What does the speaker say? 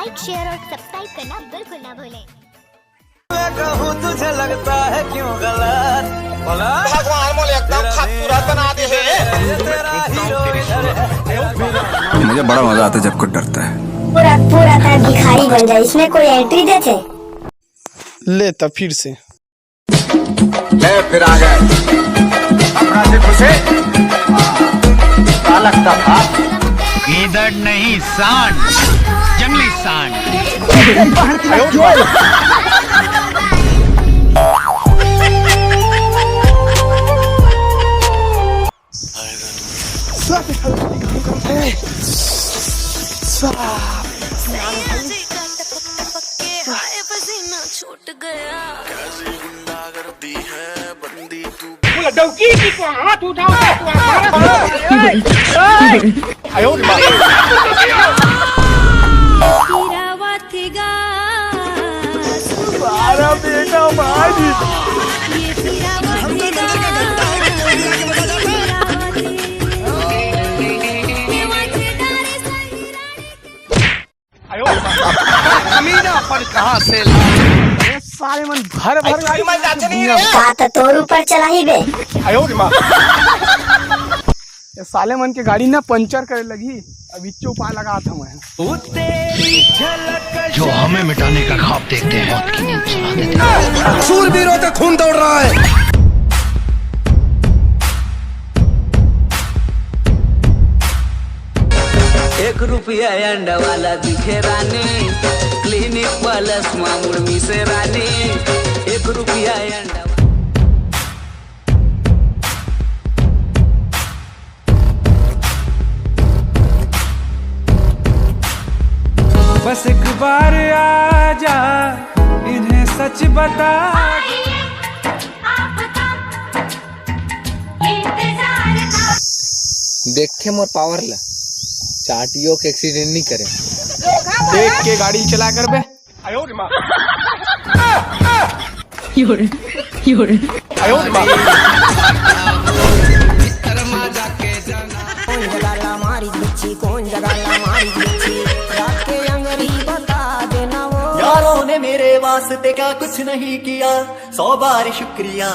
Like, share और subscribe करना बिल्कुल ना भूलें। मैं कहूँ तुझे लगता है क्यों गलत, भगवान मोले एकदम खूबसूरत बना दे है। तेरा हीरो इधर है। मुझे बड़ा मजा आता है जब कुछ डरता है। पूरा पूरा तरह भिखारी बन जाए, इसमें कोई एंट्री देते। ले तब फिर से ले फिर आ गए अपना से खुशे क्या लगता था गीदड़ नहीं सांड, जंगली सांड। छूट गया कैसी गुंडागर्दी है बंदी तू डौकी की को हाथ उठाओ बेटा भाई पर कहाँ से सारे मन भर तो तोर ऊपर चला ही बे। ये साले मन के गाड़ी ना पंचर करे लगी, अब इच्चो पा लगा था मैं। जो हमें मिटाने का ख्वाब देखते हैं मौत की नींद सुला देते हैं। शूरवीरों का खून दौड़ रहा है। ₹1 अंडा वाला दिखे रानी, क्लिनिक प्लस मामुड़ से रानी। ₹1 अंडा बस एक बार आ जा, इन्हें सच बता। देख के मोर पावर ला, चाटियों के एक्सीडेंट नहीं करे। देख के गाड़ी चला कर बे। कौन जगाला मारी बिच्छी, कौन जगाला मारी बिच्छी, रात के अंगरी बता देना वो। यारों ने मेरे वास्ते क्या कुछ नहीं किया, 100 बार शुक्रिया।